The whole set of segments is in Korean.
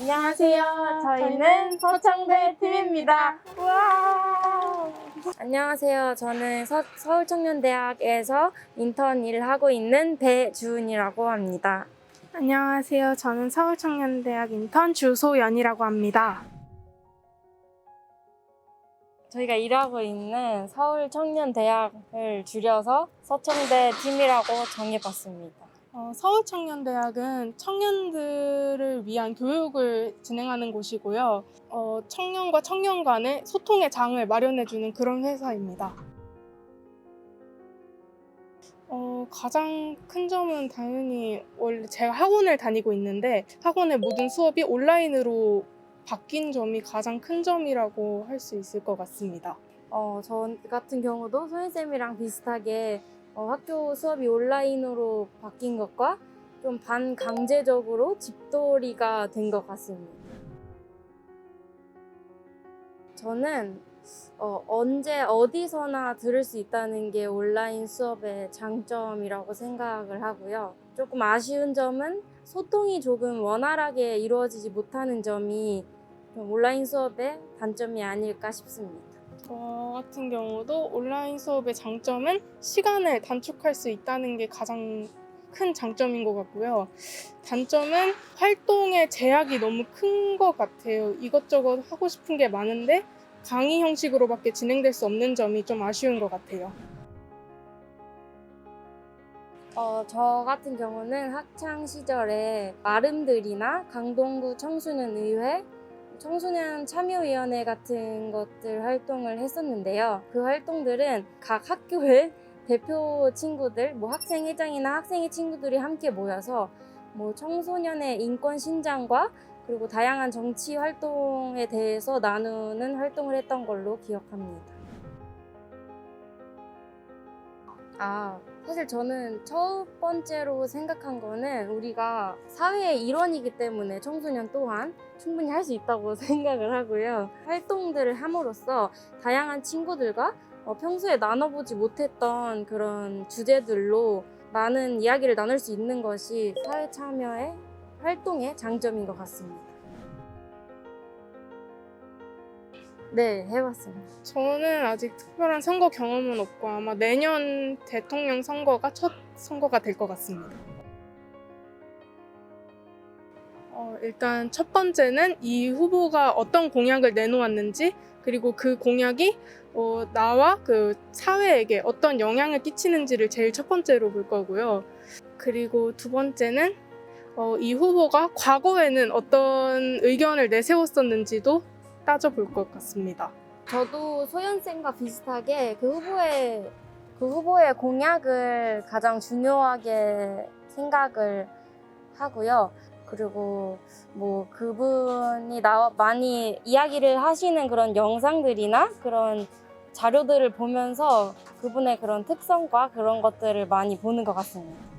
안녕하세요. 저희는 서청대 팀입니다. 우와! 안녕하세요. 저는 서울청년대학에서 인턴 일을 하고 있는 배주은이라고 합니다. 안녕하세요. 저는 서울청년대학 인턴 주소연이라고 합니다. 저희가 일하고 있는 서울청년대학을 줄여서 서청대 팀이라고 정해봤습니다. 서울청년대학은 청년들을 위한 교육을 진행하는 곳이고요. 청년과 청년 간의 소통의 장을 마련해주는 그런 회사입니다. 가장 큰 점은 당연히 원래 제가 학원을 다니고 있는데 학원의 모든 수업이 온라인으로 바뀐 점이 가장 큰 점이라고 할 수 있을 것 같습니다. 저 같은 경우도 소연쌤이랑 비슷하게 학교 수업이 온라인으로 바뀐 것과 좀 반강제적으로 집돌이가 된 것 같습니다. 저는 언제 어디서나 들을 수 있다는 게 온라인 수업의 장점이라고 생각을 하고요. 조금 아쉬운 점은 소통이 조금 원활하게 이루어지지 못하는 점이 좀 온라인 수업의 단점이 아닐까 싶습니다. 저 같은 경우도 온라인 수업의 장점은 시간을 단축할 수 있다는 게 가장 큰 장점인 것 같고요. 단점은 활동의 제약이 너무 큰 것 같아요. 이것저것 하고 싶은 게 많은데 강의 형식으로밖에 진행될 수 없는 점이 좀 아쉬운 것 같아요. 저 같은 경우는 학창 시절에 마름들이나 강동구 청소년의회, 청소년 참여위원회 같은 것들 활동을 했었는데요. 그 활동들은 각 학교의 대표 친구들, 학생회장이나 학생회 친구들이 함께 모여서 청소년의 인권 신장과 그리고 다양한 정치 활동에 대해서 나누는 활동을 했던 걸로 기억합니다. 사실 저는 첫 번째로 생각한 거는 우리가 사회의 일원이기 때문에 청소년 또한 충분히 할 수 있다고 생각을 하고요. 활동들을 함으로써 다양한 친구들과 평소에 나눠보지 못했던 그런 주제들로 많은 이야기를 나눌 수 있는 것이 사회 참여의 활동의 장점인 것 같습니다. 네, 해봤습니다. 저는 아직 특별한 선거 경험은 없고 아마 내년 대통령 선거가 첫 선거가 될 것 같습니다. 일단 첫 번째는 이 후보가 어떤 공약을 내놓았는지 그리고 그 공약이 나와 그 사회에게 어떤 영향을 끼치는지를 제일 첫 번째로 볼 거고요. 그리고 두 번째는 이 후보가 과거에는 어떤 의견을 내세웠었는지도 따져볼 것 같습니다. 저도 소연쌤과 비슷하게 그 후보의 공약을 가장 중요하게 생각을 하고요. 그리고 그분이 많이 이야기를 하시는 그런 영상들이나 그런 자료들을 보면서 그분의 그런 특성과 그런 것들을 많이 보는 것 같습니다.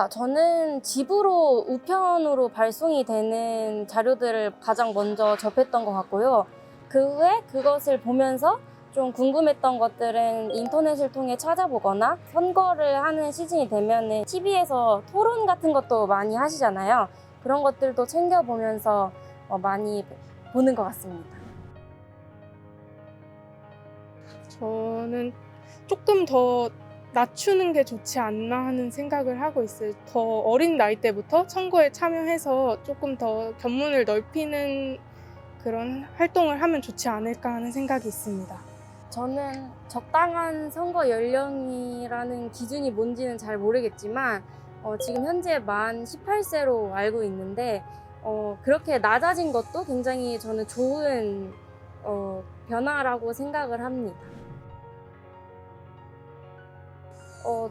저는 집으로 우편으로 발송이 되는 자료들을 가장 먼저 접했던 것 같고요. 그 후에 그것을 보면서 좀 궁금했던 것들은 인터넷을 통해 찾아보거나 선거를 하는 시즌이 되면 TV에서 토론 같은 것도 많이 하시잖아요. 그런 것들도 챙겨보면서 많이 보는 것 같습니다. 저는 조금 더 낮추는 게 좋지 않나 하는 생각을 하고 있어요. 더 어린 나이 때부터 선거에 참여해서 조금 더 견문을 넓히는 그런 활동을 하면 좋지 않을까 하는 생각이 있습니다. 저는 적당한 선거 연령이라는 기준이 뭔지는 잘 모르겠지만 지금 현재 만 18세로 알고 있는데 그렇게 낮아진 것도 굉장히 저는 좋은 변화라고 생각을 합니다.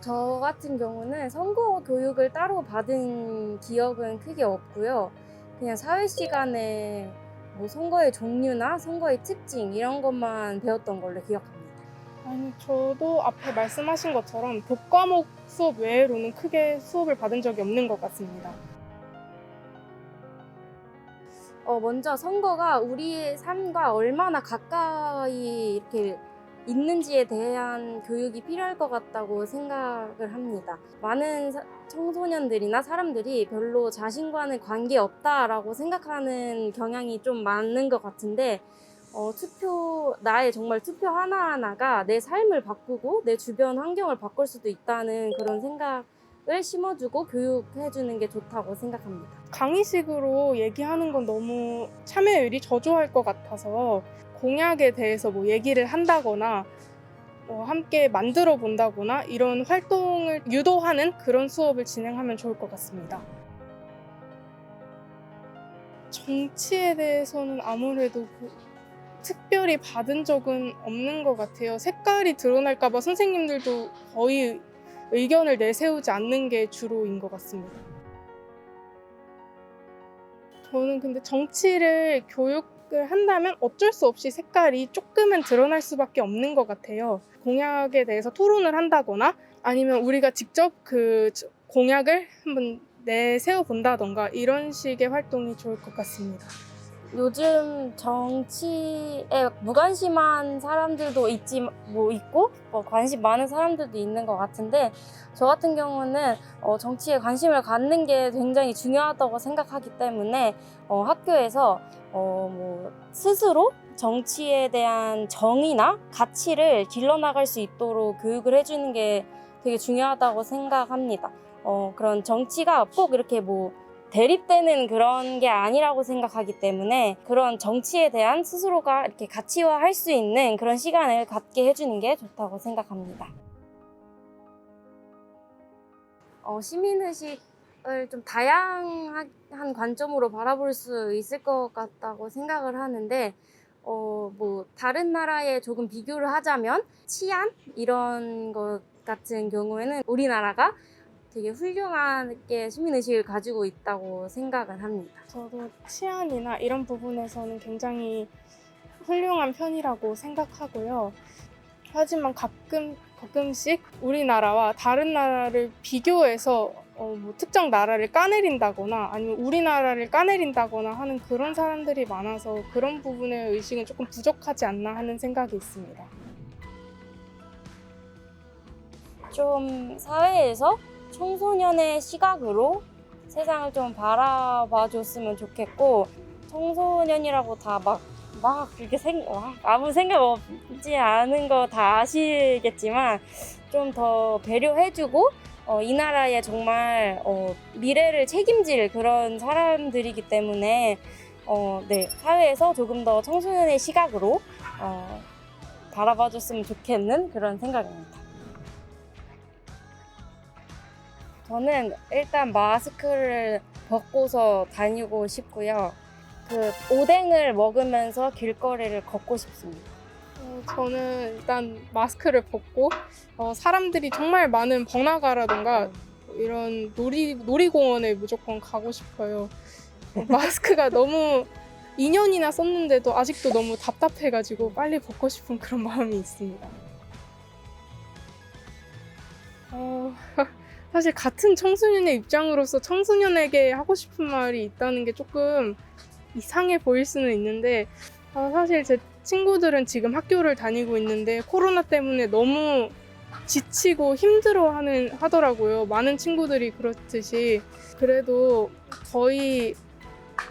저 같은 경우는 선거 교육을 따로 받은 기억은 크게 없고요. 그냥 사회 시간에 선거의 종류나 선거의 특징 이런 것만 배웠던 걸로 기억합니다. 아니, 저도 앞에 말씀하신 것처럼 교과목 수업 외로는 크게 수업을 받은 적이 없는 것 같습니다. 먼저 선거가 우리의 삶과 얼마나 가까이 이렇게 있는지에 대한 교육이 필요할 것 같다고 생각을 합니다. 많은 청소년들이나 사람들이 별로 자신과는 관계없다라고 생각하는 경향이 좀 많은 것 같은데 나의 정말 투표 하나하나가 내 삶을 바꾸고 내 주변 환경을 바꿀 수도 있다는 그런 생각을 심어주고 교육해주는 게 좋다고 생각합니다. 강의식으로 얘기하는 건 너무 참여율이 저조할 것 같아서 공약에 대해서 뭐 얘기를 한다거나 함께 만들어 본다거나 이런 활동을 유도하는 그런 수업을 진행하면 좋을 것 같습니다. 정치에 대해서는 아무래도 특별히 받은 적은 없는 것 같아요. 색깔이 드러날까 봐 선생님들도 거의 의견을 내세우지 않는 게 주로인 것 같습니다. 저는 근데 정치를 교육을 한다면 어쩔 수 없이 색깔이 조금은 드러날 수밖에 없는 것 같아요. 공약에 대해서 토론을 한다거나 아니면 우리가 직접 그 공약을 한번 내세워 본다던가 이런 식의 활동이 좋을 것 같습니다. 요즘 정치에 무관심한 사람들도 있고 관심 많은 사람들도 있는 것 같은데 저 같은 경우는 정치에 관심을 갖는 게 굉장히 중요하다고 생각하기 때문에 학교에서 스스로 정치에 대한 정의나 가치를 길러나갈 수 있도록 교육을 해주는 게 되게 중요하다고 생각합니다. 그런 정치가 꼭 이렇게 대립되는 그런 게 아니라고 생각하기 때문에 그런 정치에 대한 스스로가 이렇게 가치화할 수 있는 그런 시간을 갖게 해주는 게 좋다고 생각합니다. 시민의식을 좀 다양한 관점으로 바라볼 수 있을 것 같다고 생각을 하는데 다른 나라에 조금 비교를 하자면 치안 이런 것 같은 경우에는 우리나라가 되게 훌륭하게 시민의식을 가지고 있다고 생각을 합니다. 저도 치안이나 이런 부분에서는 굉장히 훌륭한 편이라고 생각하고요. 하지만 가끔씩 우리나라와 다른 나라를 비교해서 특정 나라를 까내린다거나 아니면 우리나라를 까내린다거나 하는 그런 사람들이 많아서 그런 부분의 의식은 조금 부족하지 않나 하는 생각이 있습니다. 좀 사회에서 청소년의 시각으로 세상을 좀 바라봐 줬으면 좋겠고 청소년이라고 다 이렇게 아무 생각 없지 않은 거 다 아시겠지만 좀 더 배려해주고 이 나라의 정말 미래를 책임질 그런 사람들이기 때문에 사회에서 조금 더 청소년의 시각으로 바라봐 줬으면 좋겠는 그런 생각입니다. 저는 일단 마스크를 벗고서 다니고 싶고요. 오뎅을 먹으면서 길거리를 걷고 싶습니다. 저는 일단 마스크를 벗고 사람들이 정말 많은 번화가라던가 이런 놀이공원에 무조건 가고 싶어요. 마스크가 너무 2년이나 썼는데도 아직도 너무 답답해가지고 빨리 벗고 싶은 그런 마음이 있습니다. 사실 같은 청소년의 입장으로서 청소년에게 하고 싶은 말이 있다는 게 조금 이상해 보일 수는 있는데 사실 제 친구들은 지금 학교를 다니고 있는데 코로나 때문에 너무 지치고 힘들어 하더라고요. 많은 친구들이 그렇듯이. 그래도 거의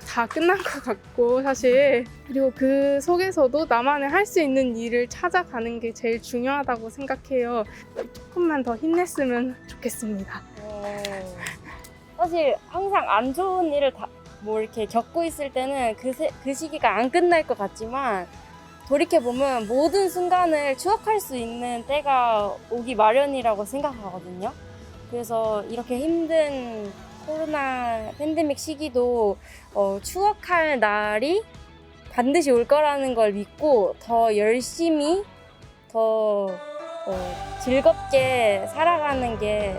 다 끝난 것 같고 사실 그리고 그 속에서도 나만의 할 수 있는 일을 찾아가는 게 제일 중요하다고 생각해요. 조금만 더 힘냈으면 좋겠습니다. 사실 항상 안 좋은 일을 이렇게 겪고 있을 때는 그 시기가 안 끝날 것 같지만 돌이켜보면 모든 순간을 추억할 수 있는 때가 오기 마련이라고 생각하거든요. 그래서 이렇게 힘든 코로나 팬데믹 시기도 추억할 날이 반드시 올 거라는 걸 믿고 더 열심히 더 즐겁게 살아가는 게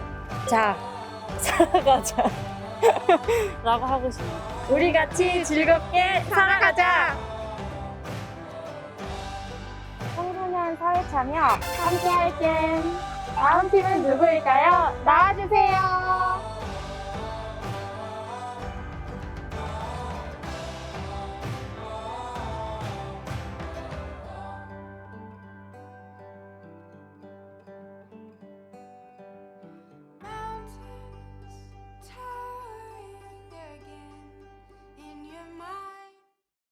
살아가자 라고 하고 싶어요. 우리 같이 즐겁게 살아가자. 청소년 사회참여 함께 할 팀. 다음 팀은 누구일까요? 나와주세요.